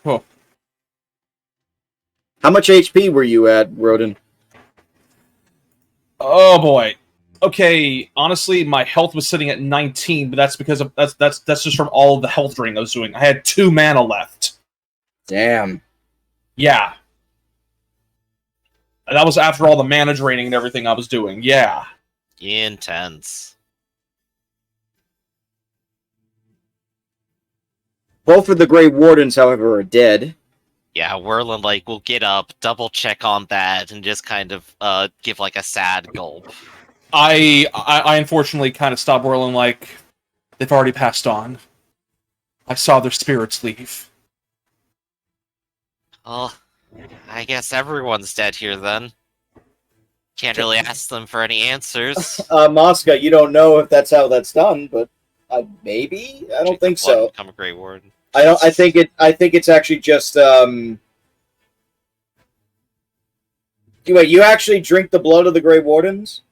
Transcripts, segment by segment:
Oh. How much HP were you at, Rodin? Oh boy. Okay, honestly, my health was sitting at 19, but that's because of that's just from all of the health draining I was doing. I had 2 mana left. Damn. Yeah. And that was after all the mana draining and everything I was doing. Yeah. Intense. Both of the Grey Wardens, however, are dead. Yeah, Whirlin, like, will get up, double check on that, and just kind of give like a sad gulp. I unfortunately kind of stopped whirling like they've already passed on. I saw their spirits leave. Well, I guess everyone's dead here then. Can't really ask them for any answers. Mosca, you don't know if that's how that's done, but maybe? I don't think so. Become a Grey Warden. I think it's actually just Wait, you actually drink the blood of the Grey Wardens?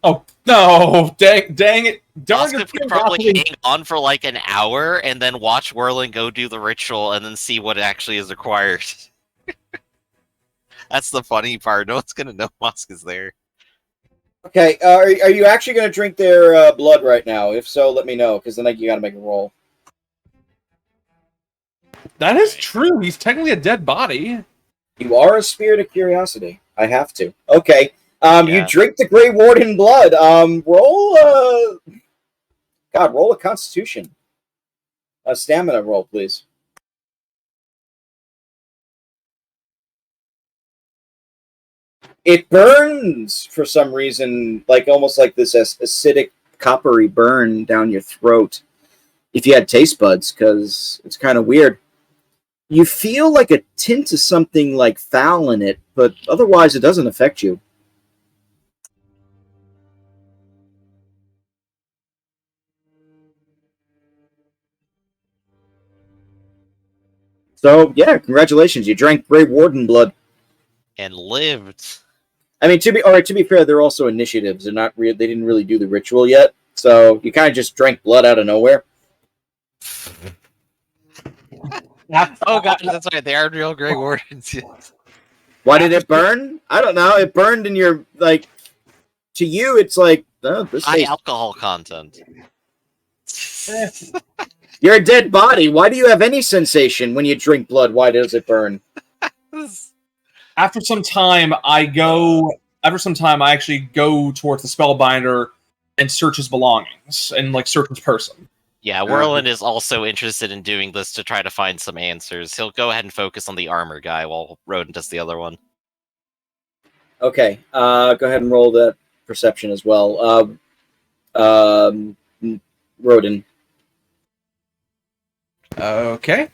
Oh no! Dang it! Oscar could probably hang on for like an hour and then watch Whirling go do the ritual and then see what actually is required. That's the funny part. No one's gonna know Mosca's there. Okay, are you actually going to drink their blood right now? If so, let me know, because then you got to make a roll. That is true. He's technically a dead body. You are a spirit of curiosity. I have to. Okay. Yeah. You drink the Grey Warden blood. Roll a Constitution. A stamina roll, please. It burns for some reason, like almost like this acidic, coppery burn down your throat. If you had taste buds, because it's kind of weird. You feel like a tint of something like foul in it, but otherwise it doesn't affect you. So, yeah, congratulations. You drank Grey Warden blood. And lived. I mean, to be fair, they're also initiatives. They're not real. They didn't really do the ritual yet, so you kind of just drank blood out of nowhere. Oh god, that's right. They are real Grey Wardens. Why did it burn? I don't know. It burned in your like. To you, it's like this. High alcohol content. You're a dead body. Why do you have any sensation when you drink blood? Why does it burn? After some time, I actually go towards the spellbinder and search his belongings and like search his person. Yeah, Whirlin is also interested in doing this to try to find some answers. He'll go ahead and focus on the armor guy while Rodin does the other one. Okay, go ahead and roll that perception as well. Rodin. Okay.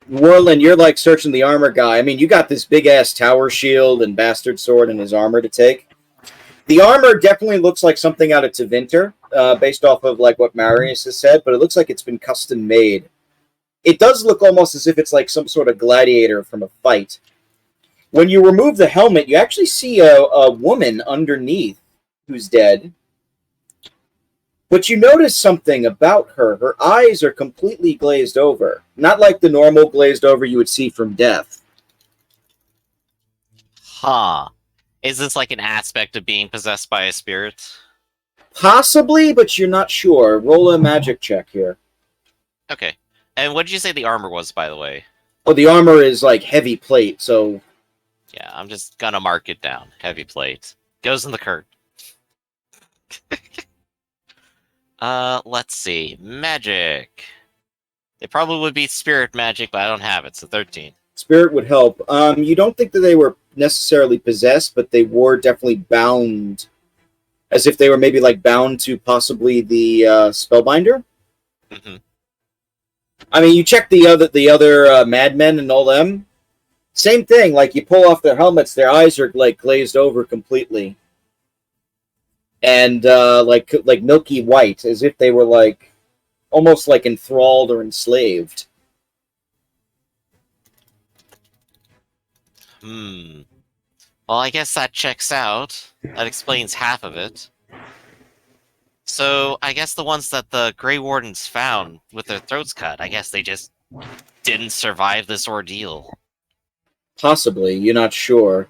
Whirlin, you're like searching the armor guy. I mean, you got this big ass tower shield and bastard sword and his armor to take. The armor definitely looks like something out of Tevinter, based off of like what Marius has said, but it looks like it's been custom made. It does look almost as if it's like some sort of gladiator from a fight. When you remove the helmet, you actually see a woman underneath who's dead. But you notice something about her. Her eyes are completely glazed over. Not like the normal glazed over you would see from death. Huh. Is this like an aspect of being possessed by a spirit? Possibly, but you're not sure. Roll a magic check here. Okay. And what did you say the armor was, by the way? Oh, the armor is like heavy plate, so... Yeah, I'm just gonna mark it down. Heavy plate. Goes in the cart. Let's see. Magic. It probably would be spirit magic, but I don't have it, so 13. Spirit would help. You don't think that they were necessarily possessed, but they were definitely bound. As if they were maybe like bound to possibly the spellbinder. Mm-hmm. I mean, you check the other madmen and all them. Same thing. Like you pull off their helmets, their eyes are like glazed over completely, and like milky white, as if they were like almost like enthralled or enslaved. Well, I guess that checks out. That explains half of it. So, I guess the ones that the Grey Wardens found with their throats cut, I guess they just didn't survive this ordeal. Possibly, you're not sure.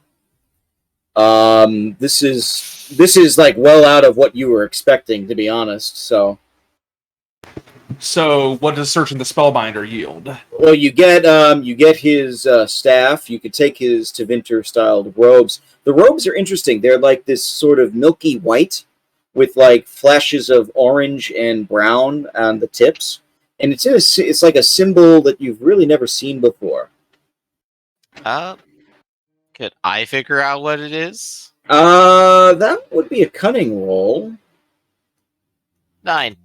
This is like well out of what you were expecting, to be honest. So what does searching the spellbinder yield? well, you get his staff. You could take his Tevinter styled robes. The robes are interesting. They're like this sort of milky white with like flashes of orange and brown on the tips, and it's like a symbol that you've really never seen before. Could I figure out what it is? That would be a cunning roll. 9.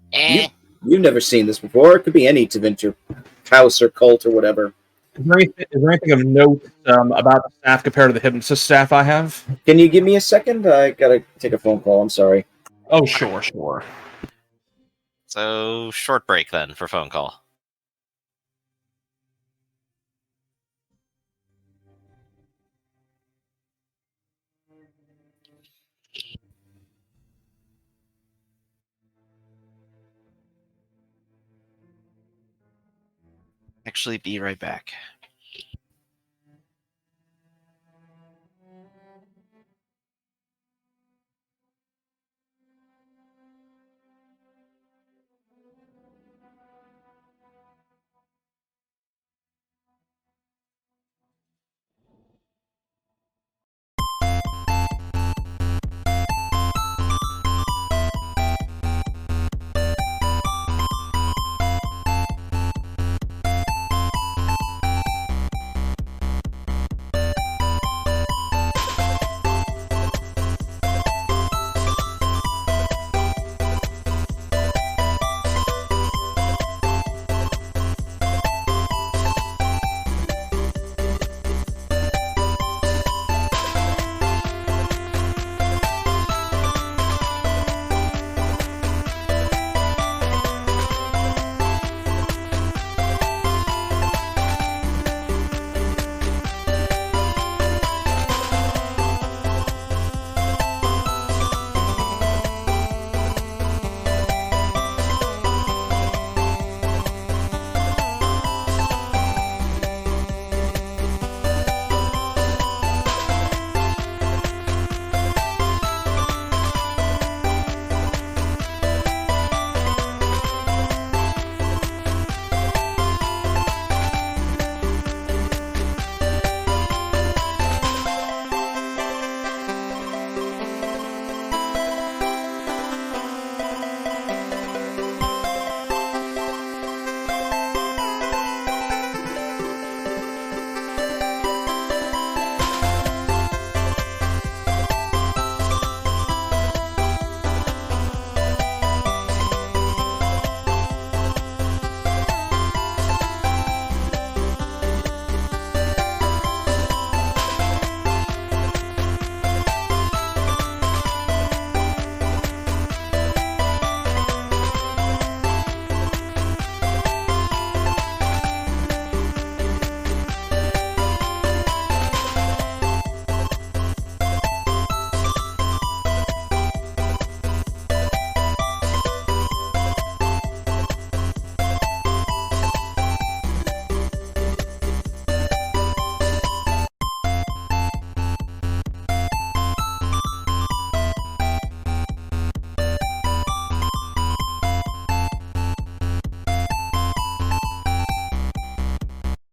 You've never seen this before. It could be any Tevinter house or cult or whatever. Is there anything of note about the staff compared to the hypnotist staff I have? Can you give me a second? I gotta take a phone call. I'm sorry. Oh, sure. So, short break then for phone call. Actually, be right back.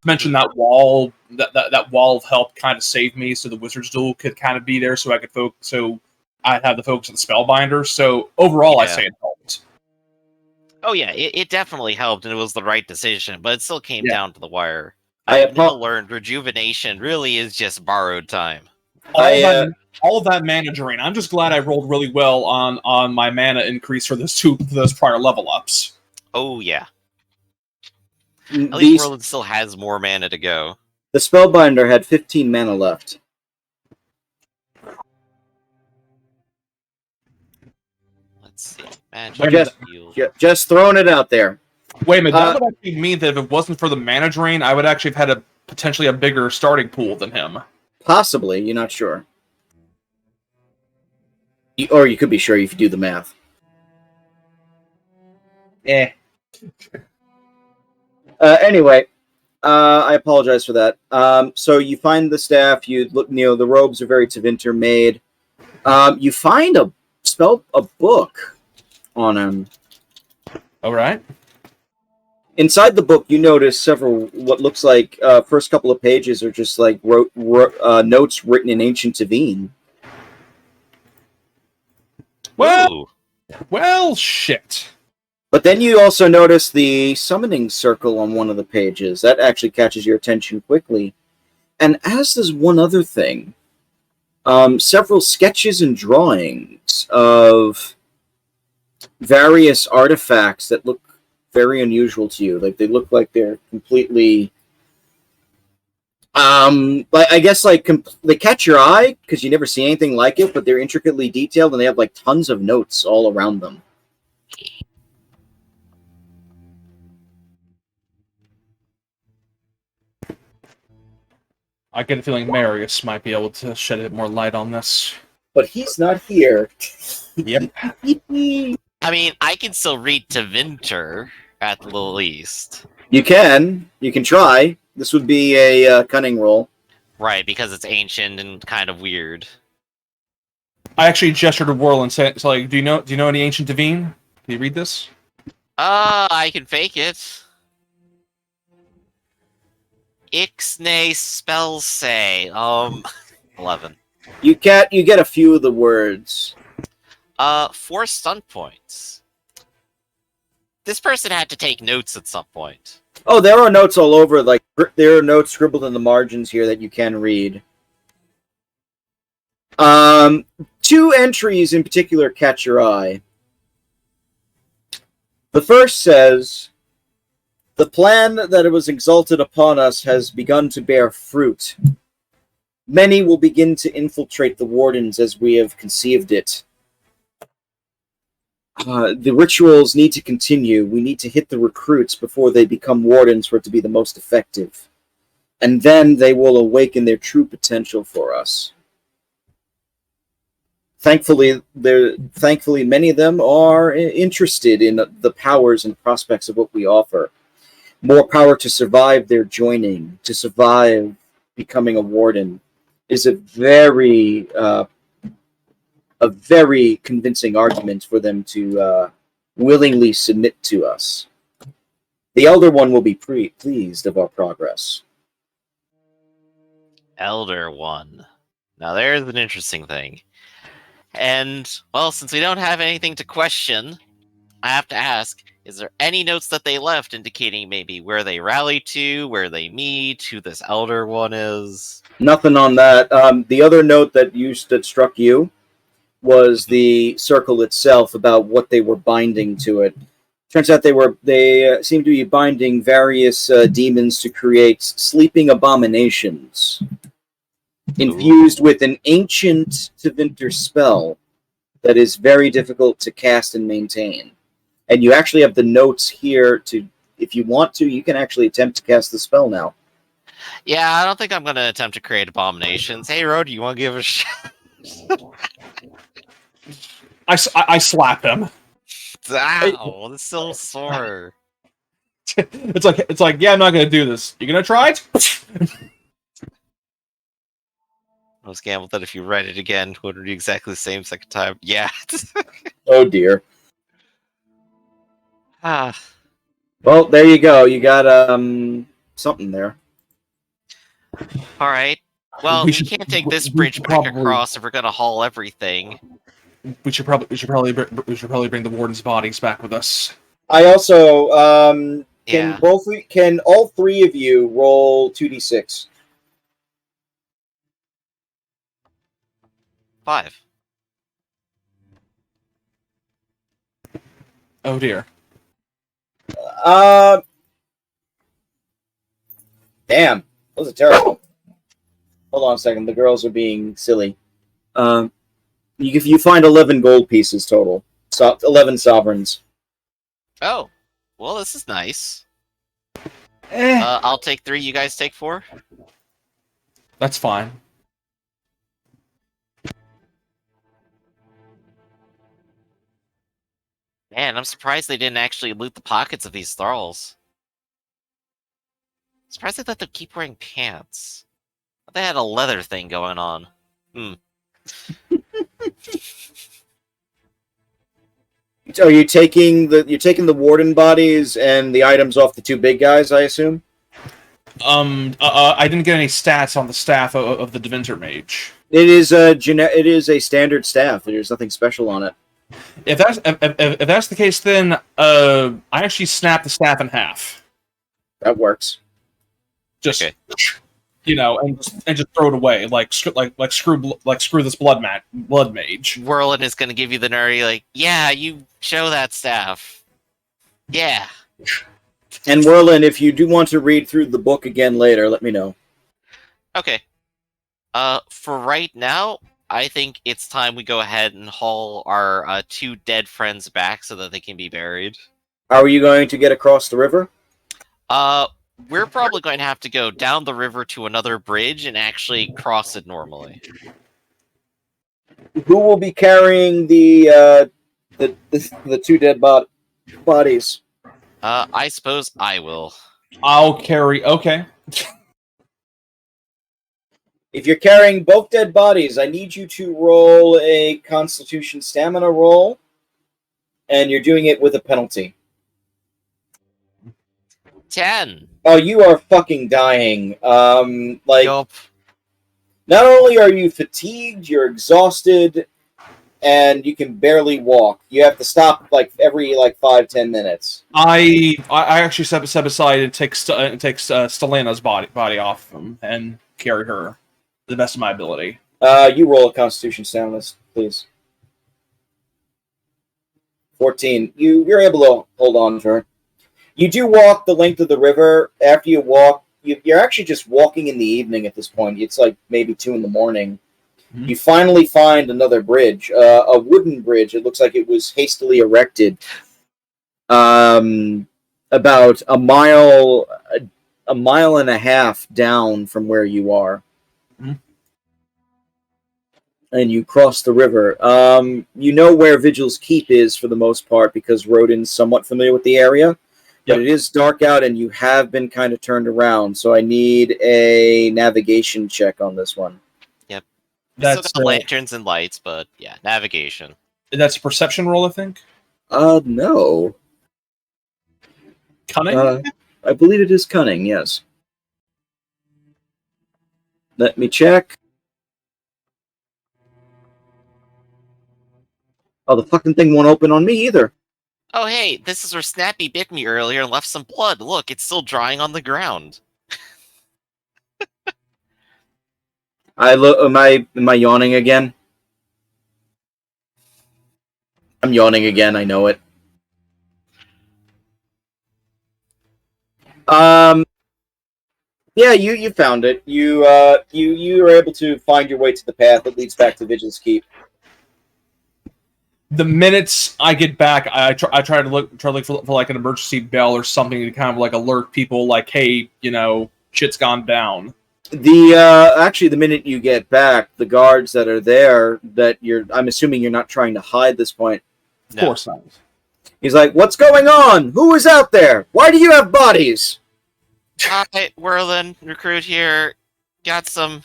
Mentioned that wall, that wall of help kind of saved me, so the wizard's duel could kind of be there, so I could focus. So I'd have the focus on the spellbinder. So overall, I say it helped. Oh yeah, it definitely helped, and it was the right decision. But it still came down to the wire. I I've now learned rejuvenation really is just borrowed time. All of that mana drain. I'm just glad I rolled really well on my mana increase for those prior level ups. Oh yeah. At least Roland still has more mana to go. The spellbinder had 15 mana left. Let's see. Magic just throwing it out there. Wait a minute, that would actually mean that if it wasn't for the mana drain, I would actually have had potentially a bigger starting pool than him. Possibly, you're not sure. Or you could be sure if you do the math. Anyway, I apologize for that. So you find the staff. You look. The robes are very Tevinter made. You find a book on him. All right. Inside the book, you notice several what looks like first couple of pages are just like notes written in ancient Tevene. Well, shit. But then you also notice the summoning circle on one of the pages. That actually catches your attention quickly. And as does one other thing, several sketches and drawings of various artifacts that look very unusual to you. Like they look like they're completely, I guess they catch your eye because you never see anything like it. But they're intricately detailed and they have like tons of notes all around them. I get a feeling Marius might be able to shed a bit more light on this. But he's not here. Yep. I mean, I can still read Tevinter at the least. You can try. This would be a cunning roll. Right, because it's ancient and kind of weird. I actually gestured to Whirl and said, "So, like, do you know any ancient Devine? Can you read this?" I can fake it. Ixnay spells say 11. You get a few of the words. 4 stunt points. This person had to take notes at some point. Oh, there are notes all over. Like there are notes scribbled in the margins here that you can read. 2 entries in particular catch your eye. The first says, "The plan that was exalted upon us has begun to bear fruit. Many will begin to infiltrate the Wardens as we have conceived it. The rituals need to continue. We need to hit the recruits before they become Wardens for it to be the most effective. And then they will awaken their true potential for us. Thankfully, many of them are interested in the powers and prospects of what we offer. More power to survive their joining, to survive becoming a Warden, is a very convincing argument for them to willingly submit to us. The Elder One will be pleased of our progress." Elder One. Now there's an interesting thing. And, well, since we don't have anything to question, I have to ask, is there any notes that they left indicating maybe where they rally to, where they meet, who this Elder One is? Nothing on that. The other note that struck you was the circle itself about what they were binding to it. Turns out they seem to be binding various demons to create sleeping abominations infused with an ancient Tevinter spell that is very difficult to cast and maintain. And you actually have the notes here to, if you want to, you can actually attempt to cast the spell now. Yeah, I don't think I'm going to attempt to create abominations. Hey, Rod, you want to give it a shot? I slap him. Ow, that's so sore. It's like, yeah, I'm not gonna do this. You gonna try it? I was gambled that if you read it again, it would be exactly the same second time. Yeah. Oh dear. Ah. Well, there you go. You got something there. All right. Well, we can't take this bridge back across if we're gonna haul everything. We should probably bring the Warden's bodies back with us. I also can all 3 of you roll 2d6? 5. Oh dear. Damn, those are terrible. Hold on a second. The girls are being silly. You find 11 gold pieces total. 11 sovereigns. Oh, well, this is nice. I'll take 3. You guys take 4. That's fine. Man, I'm surprised they didn't actually loot the pockets of these thralls. Surprised they let them keep wearing pants. They had a leather thing going on. So you're taking the warden bodies and the items off the two big guys, I assume? I didn't get any stats on the staff of the Divinter Mage. It is a standard staff. There's nothing special on it. If that's the case, then I actually snapped the staff in half. That works. Just Okay. and just throw it away, like screw this blood mage. Whirlin is going to give you the nerdy, like, yeah, you show that staff. Yeah. And Merlin, if you do want to read through the book again later, let me know. Okay. For right now, I think it's time we go ahead and haul our 2 dead friends back so that they can be buried. How are you going to get across the river? We're probably going to have to go down the river to another bridge and actually cross it normally. Who will be carrying the 2 dead bodies? I suppose I will. I'll carry. Okay. If you're carrying both dead bodies, I need you to roll a Constitution Stamina roll, and you're doing it with a penalty. 10. Oh, you are fucking dying. Yup. Not only are you fatigued, you're exhausted, and you can barely walk. You have to stop every 5-10 minutes. I actually step aside and take Stelana's body off them and carry her to the best of my ability. You roll a Constitution Stamina, please. 14. You're able to hold on to her. You do walk the length of the river. After you walk, you're actually just walking in the evening at this point. It's maybe 2 in the morning. Mm-hmm. You finally find another bridge, a wooden bridge. It looks like it was hastily erected about a mile and a half down from where you are. Mm-hmm. And you cross the river. You know where Vigil's Keep is for the most part because Rodin's somewhat familiar with the area. But It is dark out, and you have been kind of turned around, so I need a navigation check on this one. Yep. That's still got lanterns and lights, but yeah, navigation. That's a perception roll, I think? No. Cunning? I believe it is cunning, yes. Let me check. Oh, the fucking thing won't open on me either. Oh, hey, this is where Snappy bit me earlier and left some blood. Look, it's still drying on the ground. Am I yawning again? I'm yawning again, I know it. Yeah, you found it. You were able to find your way to the path that leads back to Vigil's Keep. The minutes I get back, I try to look for an emergency bell or something to kind of alert people, hey, shit's gone down. Actually, the minute you get back, the guards that are there, I'm assuming you're not trying to hide this point. Of course not. He's like, "What's going on? Who is out there? Why do you have bodies?" Hi, Whirlin, recruit here. Got some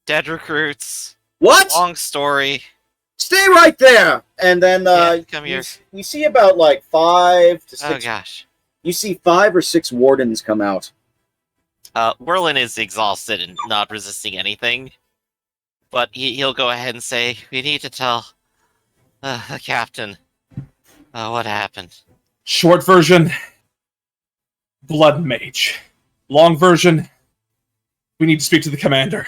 dead recruits. What? Long story. Stay right there! And then come here. You see about 5 to 6. Oh gosh. You see 5 or 6 wardens come out. Whirlin is exhausted and not resisting anything. But he'll go ahead and say, "We need to tell the captain what happened." Short version, blood mage. Long version, we need to speak to the commander.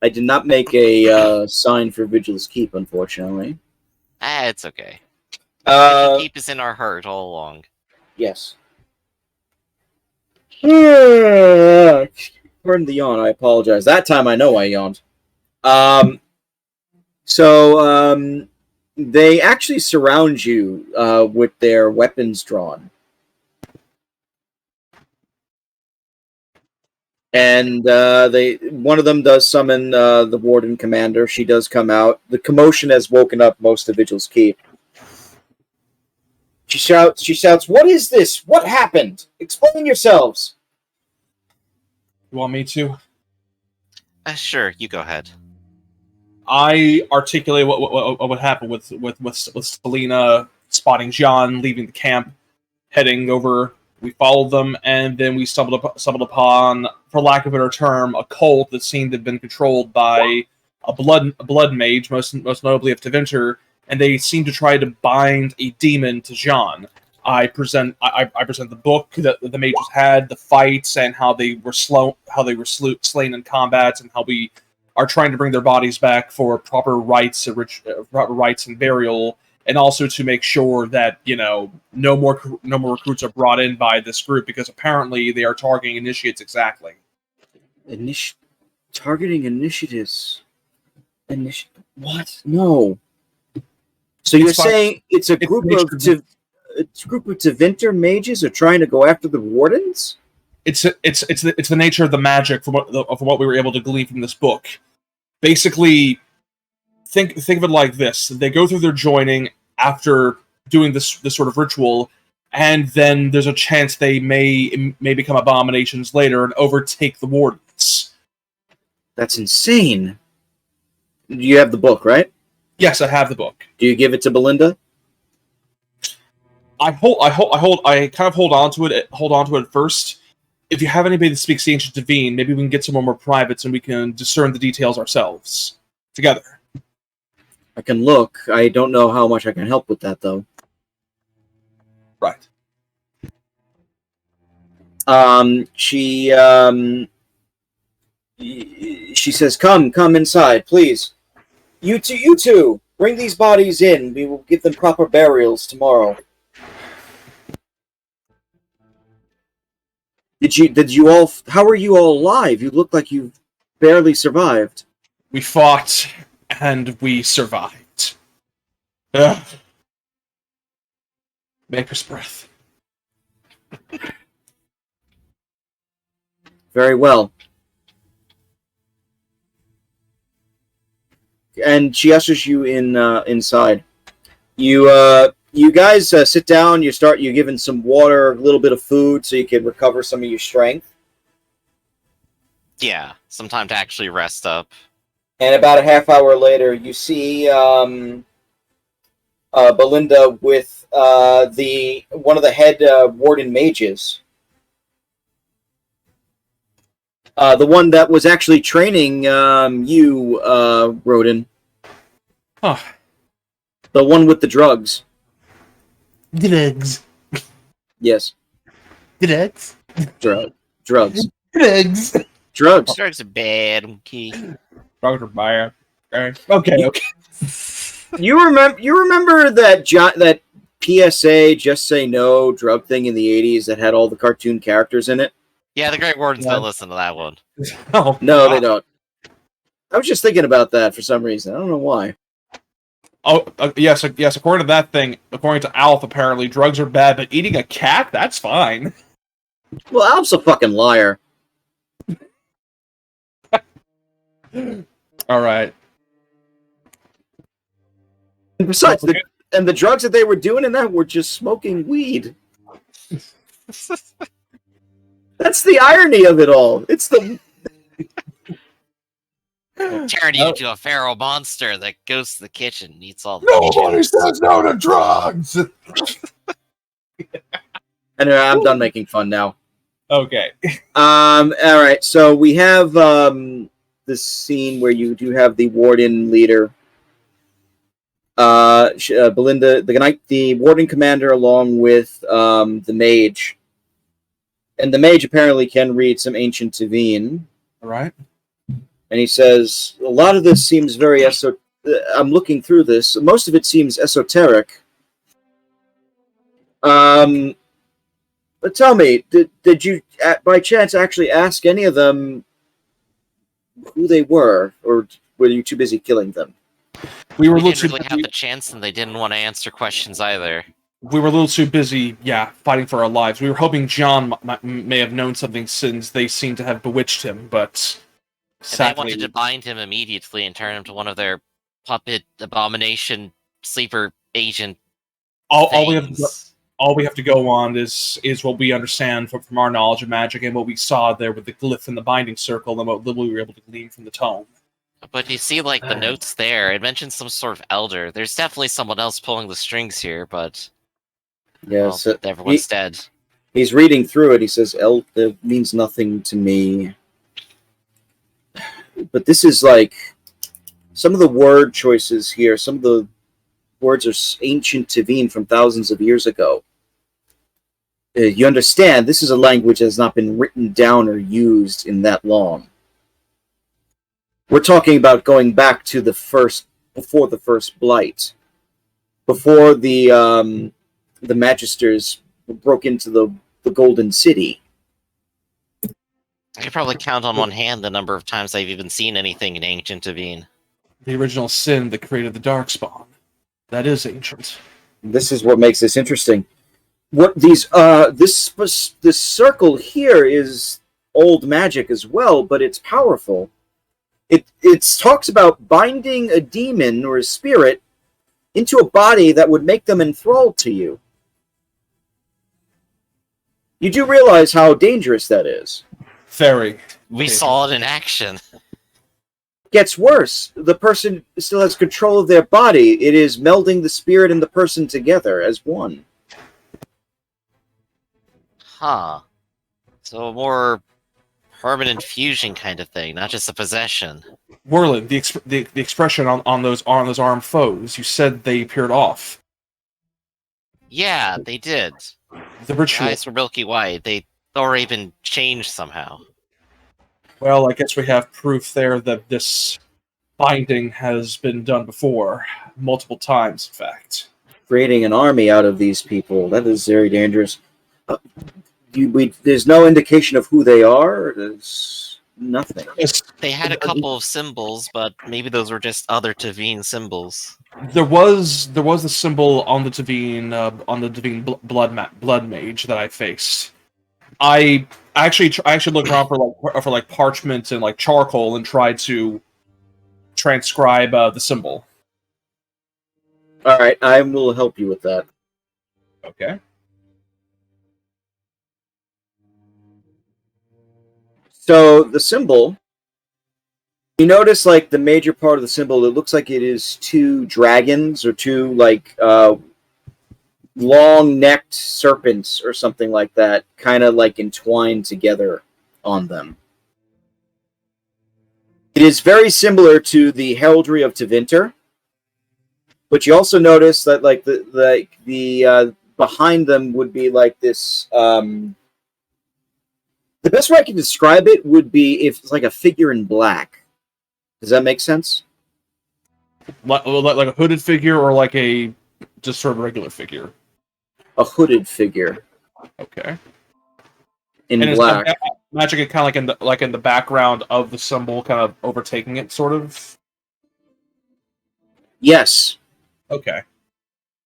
I did not make a sign for Vigil's Keep, unfortunately. It's okay. Vigil's Keep is in our heart all along. Yes. Pardon the yawn, I apologize. That time I know I yawned. So they actually surround you with their weapons drawn. And one of them does summon the warden commander. She does come out. The commotion has woken up most of Vigil's Keep. She shouts, "What is this? What happened? Explain yourselves." You want me to? Sure, you go ahead. I articulate what happened with Selena spotting John, leaving the camp, heading over. We followed them, and then we stumbled upon, for lack of a better term, a cult that seemed to have been controlled by a blood mage, most notably of Tevinter, and they seemed to try to bind a demon to John. I present the book that the mages had, the fights, and how they were slain in combats, and how we are trying to bring their bodies back for proper rites and burial, and also to make sure that no more recruits are brought in by this group, because apparently they are targeting initiates exactly. Targeting initiatives. What? No. So you're saying it's a group of Tevinter mages are trying to go after the wardens? It's the nature of the magic from what we were able to glean from this book. Basically, think of it like this: they go through their joining after doing this sort of ritual, and then there's a chance they may become abominations later and overtake the wardens. That's insane. You have the book, right? Yes, I have the book. Do you give it to Belinda? I kind of hold on to it first. If you have anybody that speaks the Ancient Divine, maybe we can get someone more privates and we can discern the details ourselves together. I can look. I don't know how much I can help with that, though. Right. She says, "Come inside, please. You two, bring these bodies in. We will give them proper burials tomorrow." Did you all? How are you all alive? You look like you barely survived. We fought and we survived. Ugh. Maker's breath. Very well. And she ushers you in inside. You guys sit down. You're given some water, a little bit of food, so you can recover some of your strength. Yeah, some time to actually rest up. And about a half hour later, you see Belinda with one of the head warden mages. The one that was actually training you, Rodin. Huh. The one with the drugs. Drugs. Yes. Drugs. Drugs. Drugs. Drugs. Drugs are bad, okay. Drugs are bad. Okay. You remember that PSA Just Say No drug thing in the 80s that had all the cartoon characters in it? Yeah, the Great Wardens don't listen to that one. Oh, no, they don't. I was just thinking about that for some reason. I don't know why. Oh, yes. According to that thing, according to Alf, apparently drugs are bad, but eating a cat, that's fine. Well, Alf's a fucking liar. All right. And besides, the drugs that they were doing in that were just smoking weed. That's the irony of it all. It's the Turn you into a feral monster that goes to the kitchen and eats all the Nobody says no to drugs. Anyway, I'm done making fun now. Okay. All right. So we have this scene where you do have the warden leader, Belinda, the warden commander, along with the mage, and the mage apparently can read some ancient Divine. All right. And he says, a lot of this seems very I'm looking through this. Most of it seems esoteric. But tell me, did you, by chance, actually ask any of them who they were? Or were you too busy killing them? We didn't really have the chance, and they didn't want to answer questions either. We were a little too busy, fighting for our lives. We were hoping John may have known something, since they seem to have bewitched him, but... And they wanted to bind him immediately and turn him to one of their puppet abomination sleeper agent all we have all we have to go on is what we understand from our knowledge of magic and what we saw there with the glyph and the binding circle and what little we were able to glean from the tome. But you see, like, the notes there, it mentions some sort of elder. There's definitely someone else pulling the strings here, but... Yes, well, everyone's dead. He's reading through it. He says, it means nothing to me. But this is like... Some of the word choices here, some of the words are ancient Teveen from thousands of years ago. You understand, this is a language that has not been written down or used in that long. We're talking about going back to before the first blight, before the Magisters broke into the Golden City. I could probably count on one hand the number of times I've even seen anything in Ancient Teveen. The original sin that created the darkspawn. That is ancient. This is what makes this interesting. What these this circle here is old magic as well, but it's powerful. It talks about binding a demon or a spirit into a body that would make them enthralled to you. You do realize how dangerous that is. Very. We saw it in action. Gets worse. The person still has control of their body. It is melding the spirit and the person together as one. Huh. So a more permanent fusion kind of thing, not just a possession. Werlin, the expression on those armed foes, you said they appeared off. Yeah, they did. The ritual. Eyes were milky white. They already been changed somehow. Well, I guess we have proof there that this binding has been done before, multiple times, in fact. Creating an army out of these people, that is very dangerous. There's no indication of who they are. There's nothing. They had a couple of symbols, but maybe those were just other Teveen symbols. There was the symbol on the Teveen blood mage that I faced. I actually looked around for like parchment and like charcoal and tried to transcribe the symbol. All right, I will help you with that. Okay. So the symbol, you notice like the major part of the symbol, it looks like it is two dragons or two like long-necked serpents or something like that, kind of like entwined together on them. It is very similar to the heraldry of Tevinter, but you also notice that like the behind them would be like this. The best way I can describe it would be if it's like a figure in black. Does that make sense? Like a hooded figure or like a just sort of regular figure? A hooded figure. Okay. In and black. Is magic kind of like in the background of the symbol, kind of overtaking it, sort of? Yes. Okay.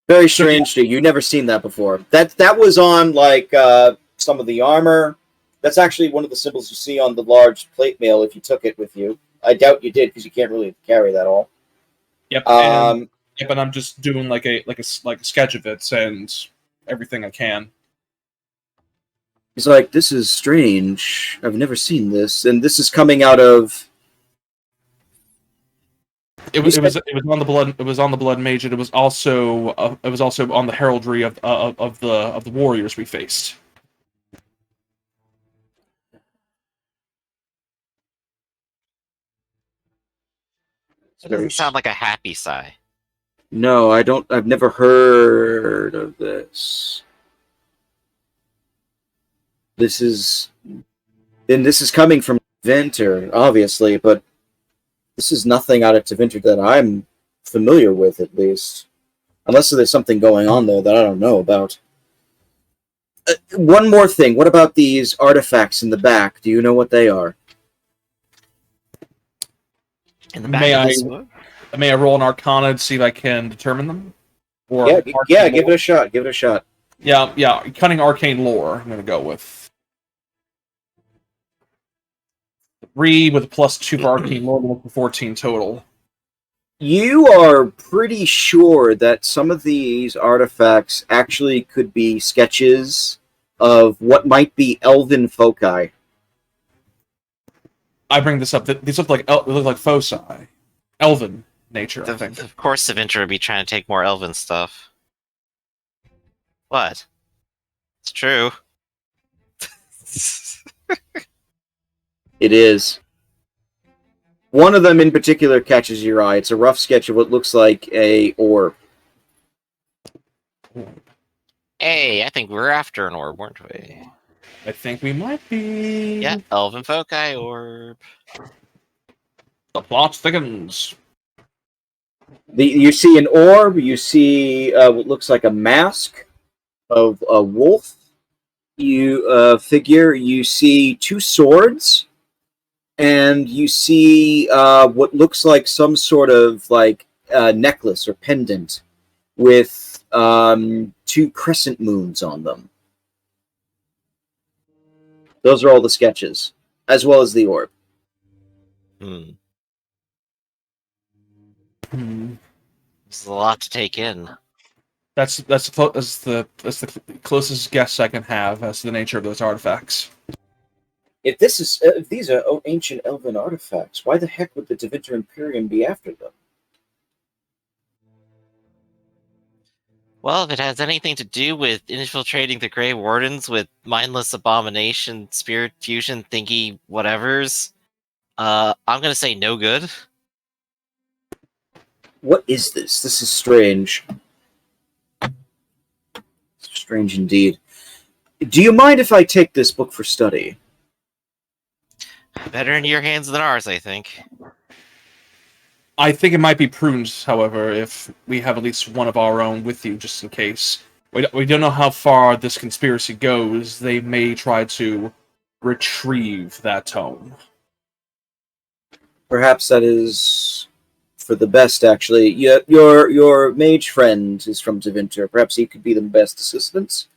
Very strange to you. You've never seen that before. That was on like some of the armor. That's actually one of the symbols you see on the large plate mail if you took it with you. I doubt you did because you can't really carry that all. Yep. And I'm just doing like a sketch of it and everything I can. He's like, this is strange. I've never seen this, and this is coming out of. It was on the blood. It was on the blood mage, and it was also on the heraldry of the warriors we faced. It doesn't sound like a happy sigh. No, I don't. I've never heard of this. This is coming from Tevinter, obviously, but this is nothing out of Tevinter that I'm familiar with, at least. Unless there's something going on there that I don't know about. One more thing. What about these artifacts in the back? Do you know what they are? In the back of this book? May I roll an Arcana to see if I can determine them? Or yeah, give it a shot. Give it a shot. Yeah. Cunning arcane lore. I'm gonna go with 3 with a +2 for arcane lore, 14 total. You are pretty sure that some of these artifacts actually could be sketches of what might be elven foci. I bring this up. These look like they look like foci, elven nature. I think. Of course, Savinter would be trying to take more elven stuff. What? It's true. It is. One of them in particular catches your eye. It's a rough sketch of what looks like a orb. Hey, I think we're after an orb, weren't we? I think we might be. Yeah, elven foci orb. The plot thickens. You see an orb. You see what looks like a mask of a wolf. You figure. You see two swords, and you see what looks like some sort of like necklace or pendant with two crescent moons on them. Those are all the sketches, as well as the orb. Hmm. Hmm. This is a lot to take in. That's the closest guess I can have as to the nature of those artifacts. If these are ancient elven artifacts, why the heck would the Devinter Imperium be after them? Well, if it has anything to do with infiltrating the Grey Wardens with mindless abomination, spirit fusion, thingy, whatevers, I'm gonna say no good. What is this? This is strange. Strange indeed. Do you mind if I take this book for study? Better in your hands than ours, I think. I think it might be prudent, however, if we have at least one of our own with you, just in case. We don't know how far this conspiracy goes. They may try to retrieve that tome. Perhaps that is for the best, actually. Your mage friend is from Devinter. Perhaps he could be the best assistance.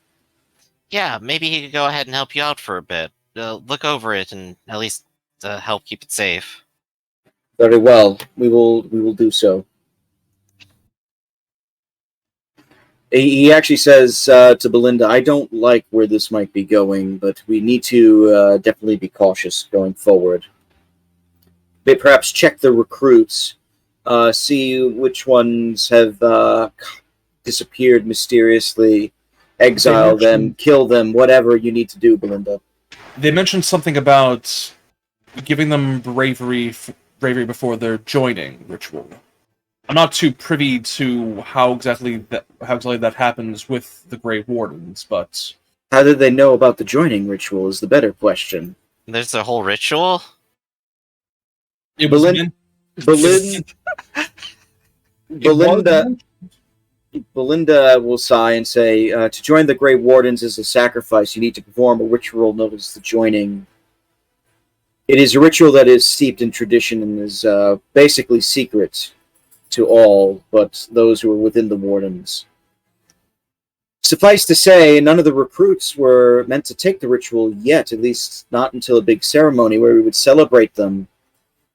Yeah, maybe he could go ahead and help you out for a bit. Look over it and at least help keep it safe. Very well. We will do so. He actually says to Belinda, I don't like where this might be going, but we need to definitely be cautious going forward. Maybe perhaps check the recruits, see which ones have disappeared mysteriously, exile them, kill them, whatever you need to do, Belinda. They mentioned something about giving them bravery before their joining ritual. I'm not too privy to how exactly that happens with the Grey Wardens, but how did they know about the joining ritual is the better question. There's a whole ritual? It was Belinda will sigh and say, to join the Grey Wardens is a sacrifice. You need to perform a ritual known as the joining. It is a ritual that is steeped in tradition and is basically secret to all but those who are within the Wardens. Suffice to say, none of the recruits were meant to take the ritual yet, at least not until a big ceremony where we would celebrate them.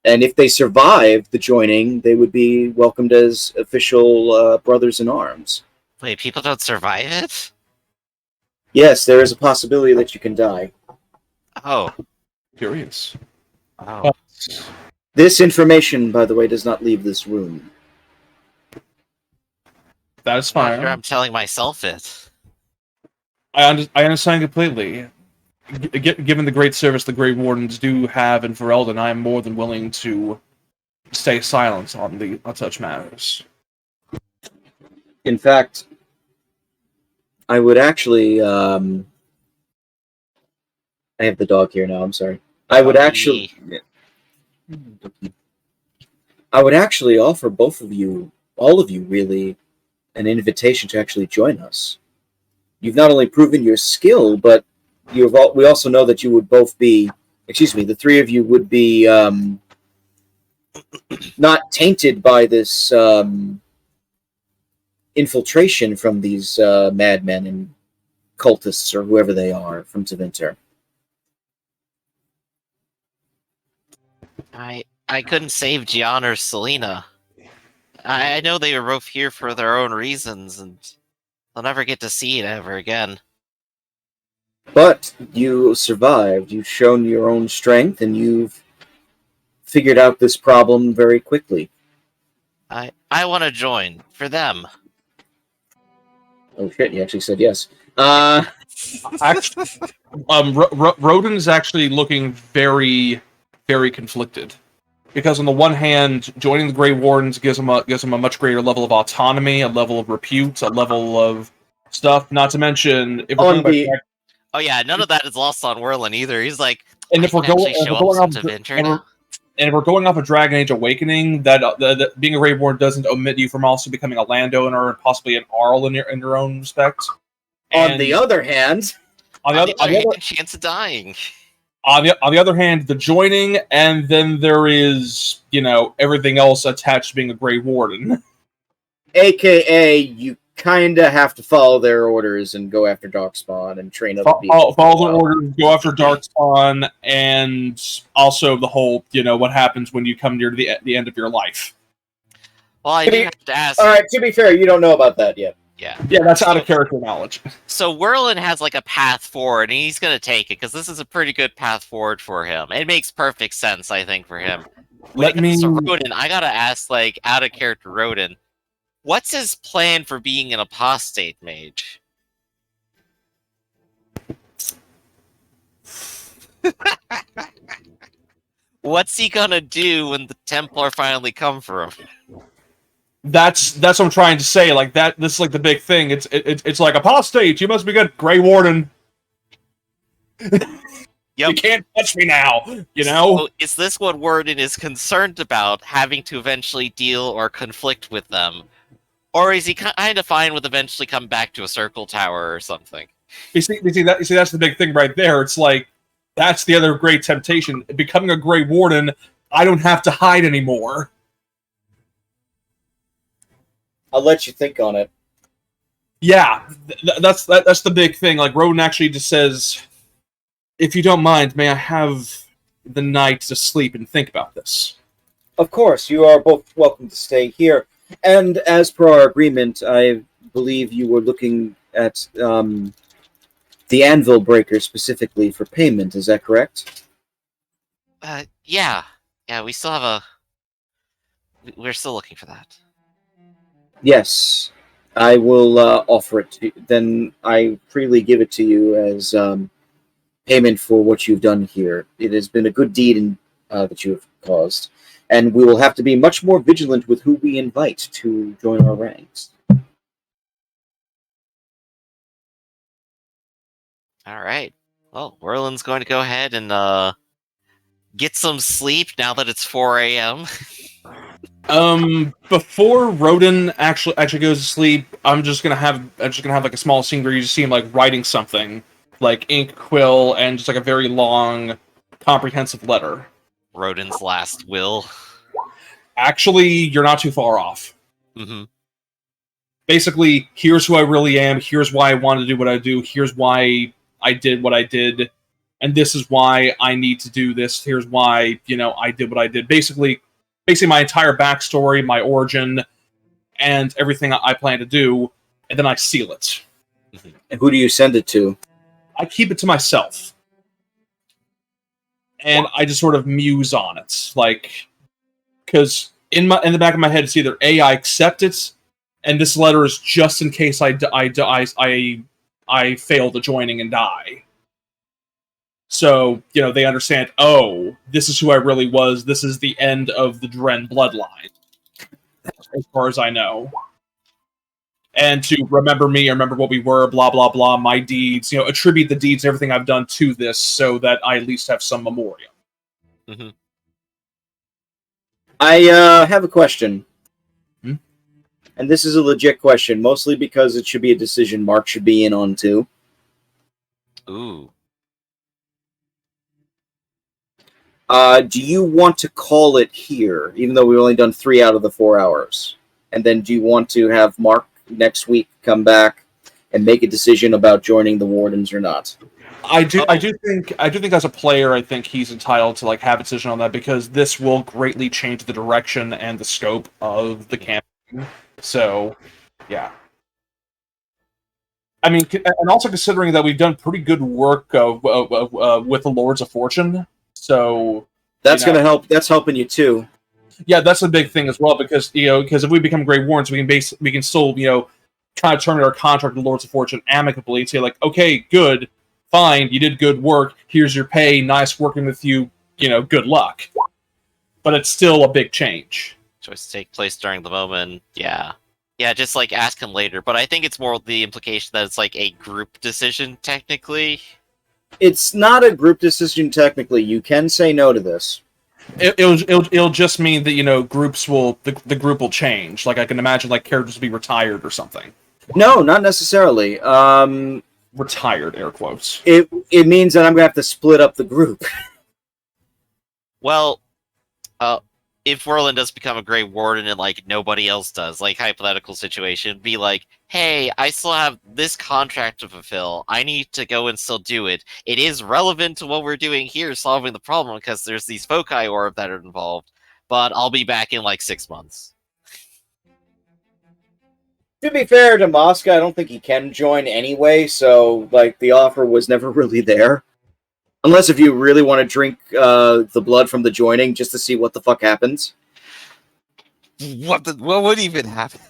And if they survived the joining, they would be welcomed as official brothers in arms. Wait, people don't survive it? Yes, there is a possibility that you can die. Oh. Curious. Oh. This information, by the way, does not leave this room. That is fine. I'm telling myself it. I understand completely. Given the great service the Grey Wardens do have in Ferelden, I am more than willing to stay silent on such matters. In fact, I would actually. I have the dog here now. I'm sorry. I would actually offer both of you, all of you, really, an invitation to actually join us. You've not only proven your skill, but we also know that you would both be, the three of you would be not tainted by this infiltration from these madmen and cultists or whoever they are from Tevinter. I couldn't save Gian or Selena. I know they were both here for their own reasons, and they'll never get to see it ever again. But you survived. You've shown your own strength, and you've figured out this problem very quickly. I want to join for them. Oh shit! You actually said yes. Actually, Roden is actually looking very, very conflicted. Because on the one hand, joining the Grey Wardens gives him a much greater level of autonomy, a level of repute, a level of stuff. Not to mention, if we're talking about oh yeah, none of that is lost on Werlin either. He's like, and if we're going off of Dragon Age Awakening, that being a Grey Warden doesn't omit you from also becoming a landowner and possibly an Arl in your own respect. On the other hand, chance of dying. On the other hand, the joining, and then there is, everything else attached to being a Grey Warden. AKA, you kind of have to follow their orders and go after darkspawn and train other people. Follow the orders, go after darkspawn, and also the whole, what happens when you come near the end of your life. Well, I do have to ask. All right, to be fair, you don't know about that yet. Yeah, that's out of character knowledge. So Werlin has like a path forward, and he's going to take it because this is a pretty good path forward for him. It makes perfect sense, I think, for him. Rodin, I gotta ask, like, out of character, Rodin, what's his plan for being an apostate mage? What's he gonna do when the Templar finally come for him? That's what I'm trying to say. Like that, this is like the big thing. It's like apostate. You must be good, Grey Warden. Yep. You can't touch me now. So is this what Warden is concerned about, having to eventually deal or conflict with them, or is he kind of fine with eventually come back to a circle tower or something? You see that's the big thing right there. It's like that's the other great temptation. Becoming a Grey Warden, I don't have to hide anymore. I'll let you think on it. Yeah, that's the big thing. Like, Roden actually just says, if you don't mind, may I have the night to sleep and think about this? Of course, you are both welcome to stay here. And as per our agreement, I believe you were looking at the Anvil Breaker specifically for payment. Is that correct? Yeah, we still have we're still looking for that. Yes, I will offer it to you. Then I freely give it to you as payment for what you've done here. It has been a good deed that you have caused, and we will have to be much more vigilant with who we invite to join our ranks. All right. Well, Werlin's going to go ahead and get some sleep now that it's 4 a.m. Before Roden actually goes to sleep, I'm just gonna have like a small scene where you just see him like writing something, like ink, quill, and just like a very long, comprehensive letter. Roden's last will. Actually, you're not too far off. Mm-hmm. Basically, here's who I really am. Here's why I want to do what I do. Here's why I did what I did, and this is why I need to do this. Here's why I did what I did. Basically my entire backstory, my origin, and everything I plan to do, and then I seal it. And who do you send it to? I keep it to myself. And I just sort of muse on it. Like, because in the back of my head, it's either A, I accept it, and this letter is just in case I fail the joining and die. So, they understand, oh, this is who I really was. This is the end of the Dren bloodline. As far as I know. And to remember me, remember what we were, blah, blah, blah, my deeds, attribute the deeds and everything I've done to this so that I at least have some memoriam. Mm-hmm. I have a question. Hmm? And this is a legit question, mostly because it should be a decision Mark should be in on, too. Ooh. Do you want to call it here, even though we've only done 3 out of the 4 hours? And then do you want to have Mark next week come back and make a decision about joining the Wardens or not? I do think as a player, I think he's entitled to have a decision on that, because this will greatly change the direction and the scope of the campaign. So, yeah. I mean, and also considering that we've done pretty good work with the Lords of Fortune, so That's going to help. That's helping you too. Yeah, that's a big thing as well because if we become Grey Warrens, we can still kind of terminate our contract with Lords of Fortune amicably and say like, okay, good, fine, you did good work. Here's your pay. Nice working with you. Good luck. But it's still a big change. Choice to take place during the moment. Yeah. Yeah, just like ask him later. But I think it's more the implication that it's like a group decision, technically. It's not a group decision, technically. You can say no to this. It'll just mean that groups will the group will change. Like I can imagine like characters will be retired or something. No, not necessarily. Retired, air quotes. It means that I'm gonna have to split up the group. Well, if Orlin does become a Grey Warden and like nobody else does, like hypothetical situation, be like, hey, I still have this contract to fulfill. I need to go and still do it. It is relevant to what we're doing here, solving the problem, because there's these foci orb that are involved. But I'll be back in like 6 months. To be fair to Mosca, I don't think he can join anyway, so like the offer was never really there. Unless if you really want to drink the blood from the joining just to see what the fuck happens. What would even happen?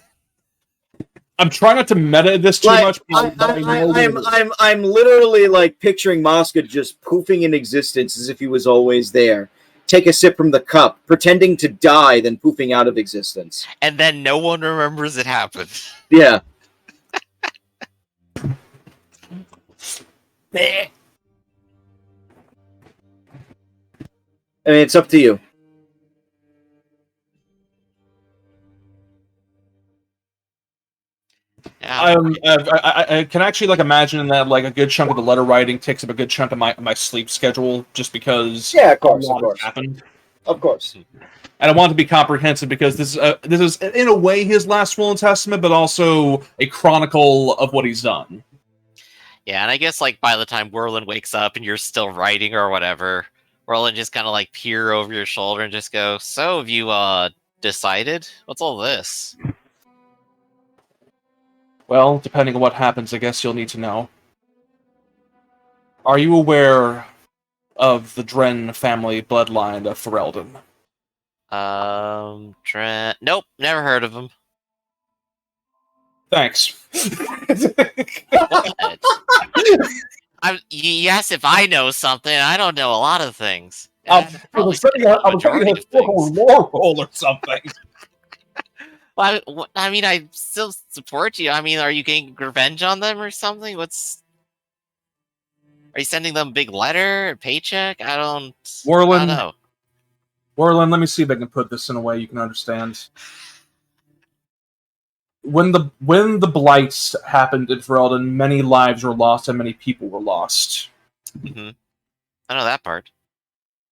I'm trying not to meta this too much. I'm literally like picturing Mosca just poofing in existence as if he was always there. Take a sip from the cup, pretending to die, then poofing out of existence. And then no one remembers it happened. Yeah. I mean, it's up to you. Yeah. I can actually like imagine that like a good chunk of the letter writing takes up a good chunk of my sleep schedule just because of course, happened. Of course. And I want it to be comprehensive because this is in a way his last will and testament, but also a chronicle of what he's done. Yeah, and I guess like by the time Whirlin wakes up and you're still writing or whatever, Whirlin just kind of like peer over your shoulder and just go, so have you decided? What's all this? Well, depending on what happens, I guess you'll need to know. Are you aware of the Dren family bloodline of Ferelden? Nope, never heard of him. Thanks. Yes, if I know something, I don't know a lot of things. I was thinking a historical lore roll or something. Well, I mean, I still support you. I mean, are you getting revenge on them or something? Are you sending them a big letter, a paycheck? I don't know. Warlin, let me see if I can put this in a way you can understand. When the blights happened in Ferelden, many lives were lost and many people were lost. Mm-hmm. I know that part.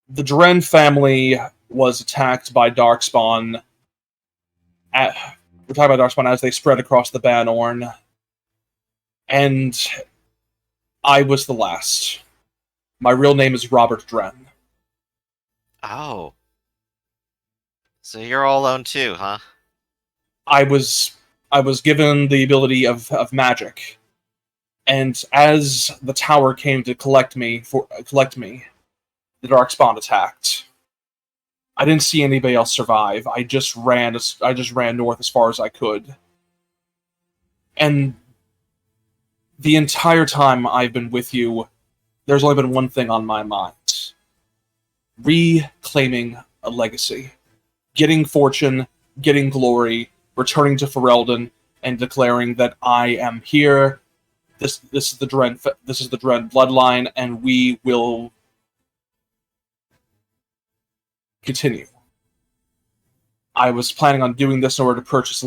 The Dren family was attacked by darkspawn. We're talking about darkspawn as they spread across the Banorn, and I was the last. My real name is Robert Dren. Oh. So you're all alone too, huh? I was given the ability of magic, and as the tower came to collect me, the darkspawn attacked. I didn't see anybody else survive. I just ran north as far as I could, and the entire time I've been with you, there's only been one thing on my mind: reclaiming a legacy, getting fortune, getting glory, returning to Ferelden, and declaring that I am here. This is the Dren bloodline, and we will continue. I was planning on doing this in order to purchase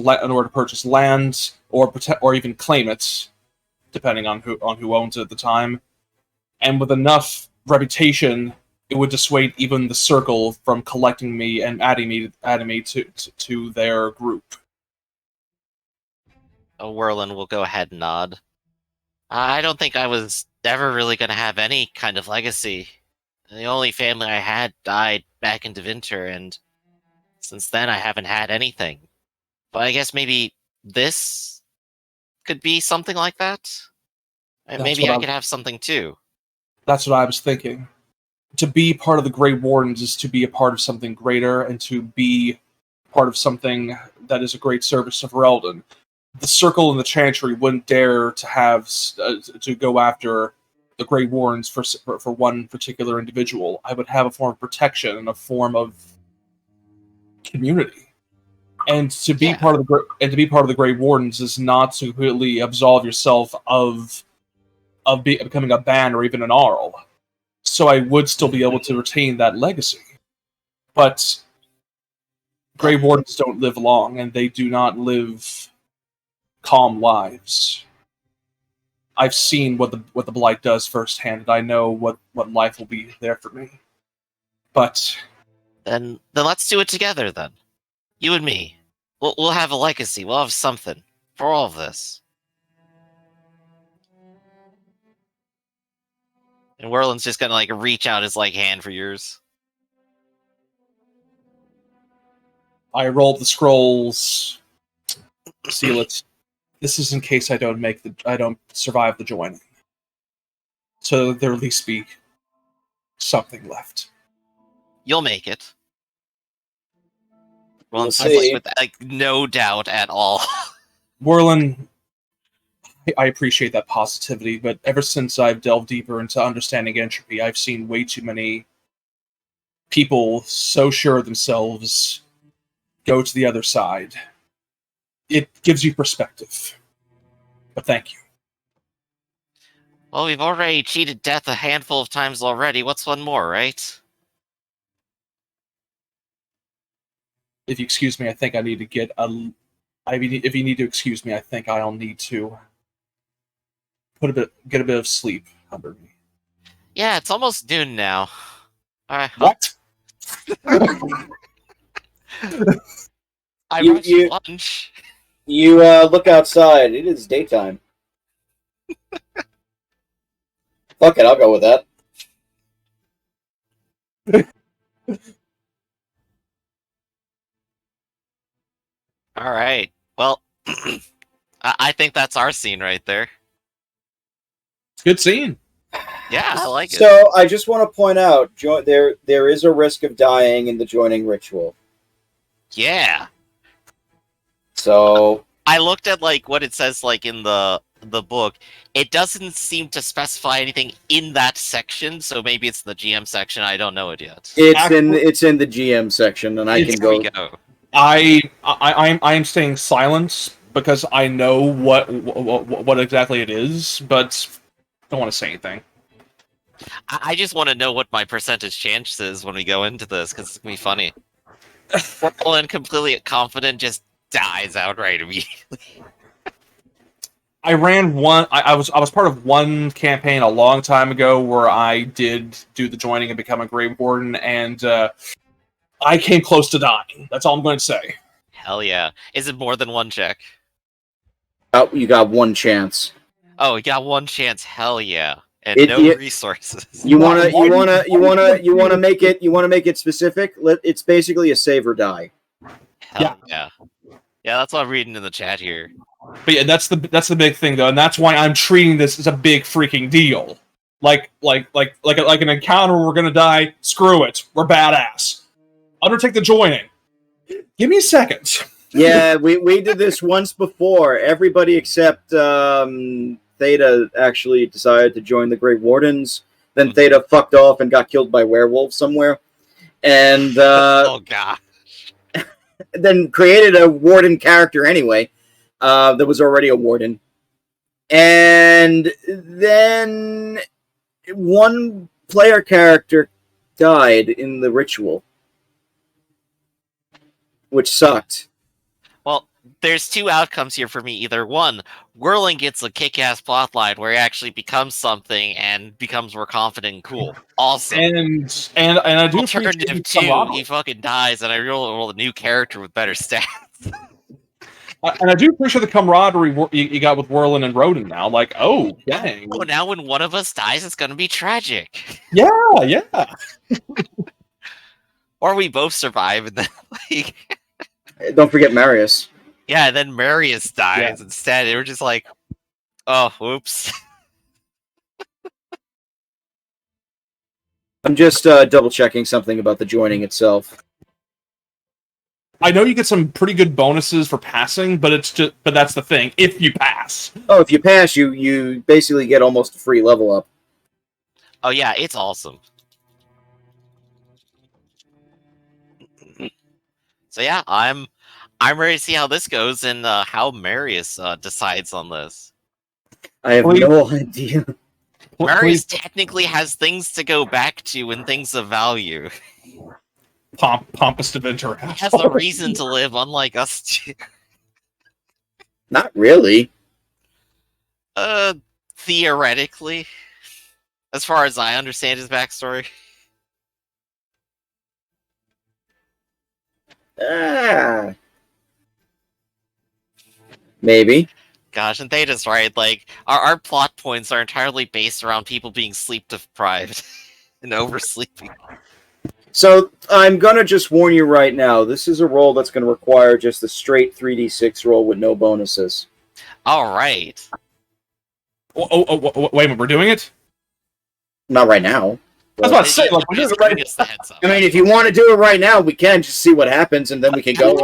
land, or even claim it, depending on who owns it at the time. And with enough reputation, it would dissuade even the Circle from collecting me and adding me to their group. Whirlin will go ahead and nod. I don't think I was ever really going to have any kind of legacy. The only family I had died back in Devinter, and since then I haven't had anything. But I guess maybe this could be something like that. And That's maybe what I I'm- could have something too. That's what I was thinking. To be part of the Grey Wardens is to be a part of something greater, and to be part of something that is a great service of Ferelden. The Circle and the Chantry wouldn't dare to have to go after the Grey Wardens for one particular individual. I would have a form of protection and a form of community. And to be Yeah. part of the Grey Wardens is not to completely absolve yourself of becoming a ban or even an Arl. So I would still be able to retain that legacy. But Grey Wardens don't live long, and they do not live calm lives. I've seen what the Blight does firsthand, and I know what life will be there for me. But Then let's do it together then. You and me. We'll have a legacy. We'll have something for all of this. And Whirlin's just gonna like reach out his like hand for yours. I rolled the scrolls, seal it. This is in case I don't survive the joining. So there at least be something left. You'll make it. We'll Whirlin says see. with like no doubt at all. Whirlin, I appreciate that positivity, but ever since I've delved deeper into understanding entropy, I've seen way too many people so sure of themselves go to the other side. It gives you perspective. But thank you. Well, we've already cheated death a handful of times already. What's one more, right? If you excuse me, I think I need to get a... if you need to excuse me, I think I'll need to get a bit of sleep under me. Yeah, it's almost noon now. Alright. What? I You- brought you you- lunch. You look outside. It is daytime. Fuck it, I'll go with that. Alright. Well, I think that's our scene right there. Good scene. Yeah, I like it. So I just want to point out, there is a risk of dying in the joining ritual. Yeah. So I looked at like what it says like in the book. It doesn't seem to specify anything in that section, so maybe it's the GM section. I don't know it yet. it's in the GM section, and I can Here we go. go. I am staying silent because I know what exactly it is, but don't want to say anything. I just want to know what my percentage chance is when we go into this, because it's gonna be funny. Orlesian completely confident just dies outright immediately. I ran one. I was part of one campaign a long time ago where I did do the joining and become a Grey Warden, and I came close to dying. That's all I'm going to say. Hell yeah! Is it more than one check? Oh, you got one chance. Oh, you got one chance. Hell yeah! And It- no it- resources. You want to make it specific. It's basically a save or die. Hell yeah! Yeah, that's what I'm reading in the chat here. But yeah, that's the big thing though, and that's why I'm treating this as a big freaking deal. Like an encounter where we're gonna die. Screw it, we're badass. Undertake the joining. Give me a second. Yeah, we did this once before. Everybody except Theta actually decided to join the Grey Wardens. Then Theta fucked off and got killed by werewolves somewhere, and Oh god! then created a warden character anyway. That was already a warden, and then one player character died in the ritual, which sucked. Well, there's two outcomes here for me. Either one, Whirling gets a kick-ass plotline where he actually becomes something and becomes more confident and cool. Awesome. And I do Alternative appreciate two, camaraderie. he fucking dies, and I roll a new character with better stats. And I do appreciate the camaraderie you got with Whirlin and Rodin now. Like, oh, dang. Oh, now when one of us dies, it's gonna be tragic. Yeah. Or we both survive, and then like, Don't forget Marius. Yeah, and then Marius dies instead. They were just like, oh, whoops. I'm just double checking something about the joining itself. I know you get some pretty good bonuses for passing, but that's the thing. If you pass. Oh, if you pass, you basically get almost a free level up. Oh yeah, it's awesome. So yeah, I'm ready to see how this goes and how Marius decides on this. I have no idea. Marius technically has things to go back to and things of value. Pompous adventure. He has a reason to live, unlike us two. Not really. Theoretically. As far as I understand his backstory. Maybe. Gosh, and Thedas, right? Like, our plot points are entirely based around people being sleep deprived and oversleeping. So, I'm gonna just warn you right now, this is a roll that's gonna require just a straight 3d6 roll with no bonuses. Alright. Wait a minute, we're doing it? Not right now. I was about to say, like, we're doing it right. I mean, if you want to do it right now, we can just see what happens, and then we can go.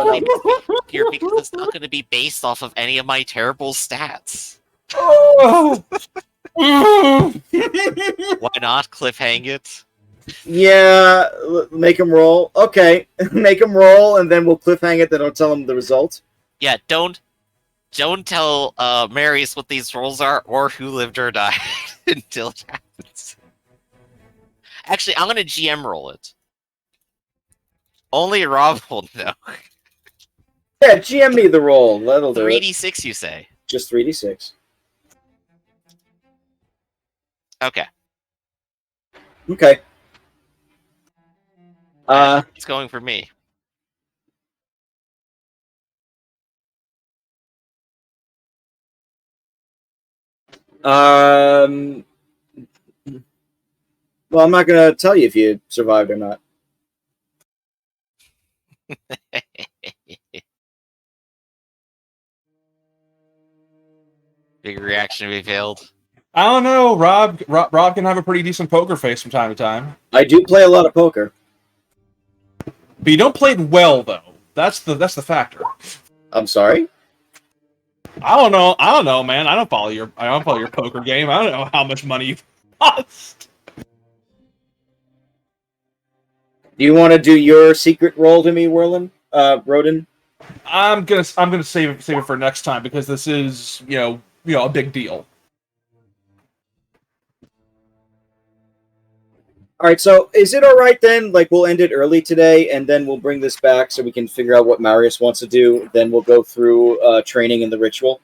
Here, because it's not going to be based off of any of my terrible stats. Oh. Why not cliffhang it? Yeah, make him roll. Okay, make him roll, and then we'll cliffhang it. Then I'll tell him the result. Yeah, don't tell Marius what these rolls are or who lived or died until it happens. Actually, I'm gonna GM roll it. Only Rob will know. Yeah, GM me the roll. That'll do it. 3d6, you say? Just 3d6. Okay. Okay. It's going for me. Well, I'm not gonna tell you if you survived or not. Big reaction we failed. I don't know. Rob can have a pretty decent poker face from time to time. I do play a lot of poker. But you don't play it well, though. That's the factor. I'm sorry? I don't know, man. I don't follow your poker game. I don't know how much money you've lost. Do you want to do your secret roll to me, Roden? I'm gonna save it for next time because this is a big deal. All right, so is it all right then? Like, we'll end it early today, and then we'll bring this back so we can figure out what Marius wants to do. Then we'll go through training and the ritual.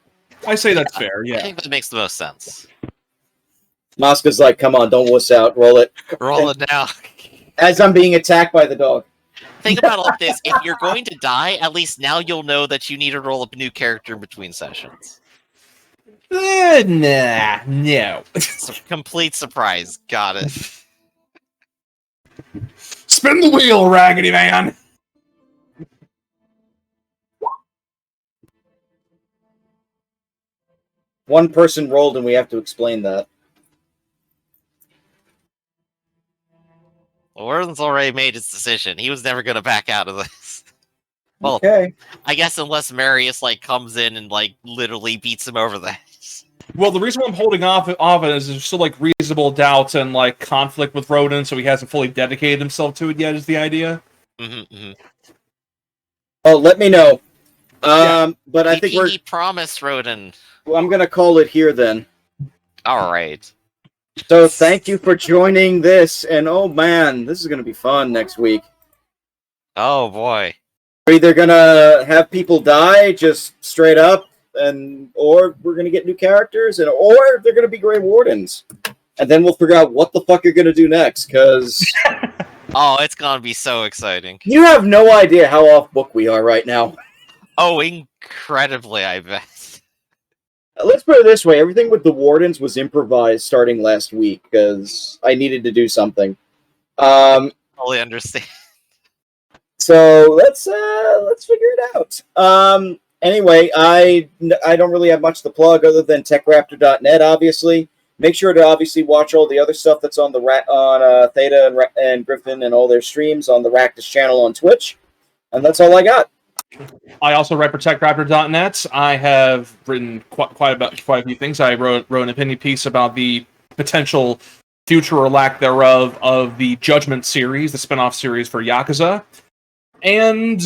I say that's fair. Yeah, I think that makes the most sense. Mosca's like, "Come on, don't wuss out. Roll it. Roll it now." As I'm being attacked by the dog. Think about it like this: if you're going to die, at least now you'll know that you need to roll up a new character in between sessions. Nah, no. Complete surprise. Got it. Spin the wheel, Raggedy Man. One person rolled, and we have to explain that. Orlan's already made his decision. He was never going to back out of this. Well, Okay. I guess unless Marius comes in and literally beats him over the head. Well, the reason why I'm holding off it is there's still reasonable doubts and conflict with Roden, so he hasn't fully dedicated himself to it yet. Is the idea? Oh, let me know. Yeah. But I think He promised Roden. Well, I'm gonna call it here then. All right. So thank you for joining this, and oh man, this is gonna be fun next week. Oh boy. We're either gonna have people die just straight up, or we're gonna get new characters, or they're gonna be Grey Wardens, and then we'll figure out what the fuck you're gonna do next. Because oh, it's gonna be so exciting. You have no idea how off book we are right now. Oh, incredibly, I bet. Let's put it this way: everything with the Wardens was improvised starting last week because I needed to do something. Totally understand. So let's figure it out. Anyway, I don't really have much to plug other than techraptor.net, obviously. Make sure to obviously watch all the other stuff that's on the Theta and Griffin and all their streams on the Ractus channel on Twitch. And that's all I got. I also write for TechRaptor.net. I have written quite a few things. I wrote an opinion piece about the potential future or lack thereof of the Judgment series, the spin-off series for Yakuza. And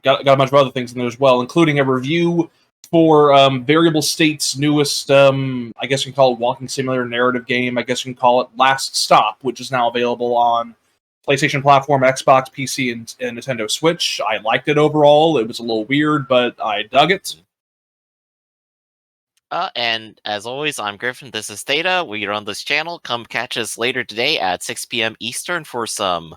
got a bunch of other things in there as well, including a review for Variable State's newest, I guess you can call it walking simulator narrative game. I guess you can call it Last Stop, which is now available on PlayStation platform, Xbox, PC, and Nintendo Switch. I liked it overall. It was a little weird, but I dug it. And as always, I'm Griffin. This is Theta. We run this channel. Come catch us later today at 6 p.m. Eastern for some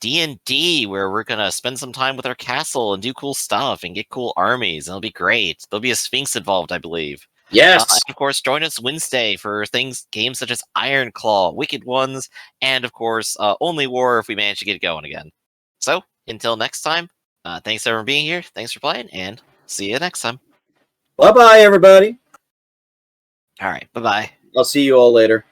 D&D, where we're going to spend some time with our castle and do cool stuff and get cool armies. It'll be great. There'll be a Sphinx involved, I believe. Yes. And of course, join us Wednesday for games such as Iron Claw, Wicked Ones, and of course, Only War if we manage to get it going again. So, until next time, thanks everyone for being here, thanks for playing, and see you next time. Bye-bye, everybody. Alright, bye-bye. I'll see you all later.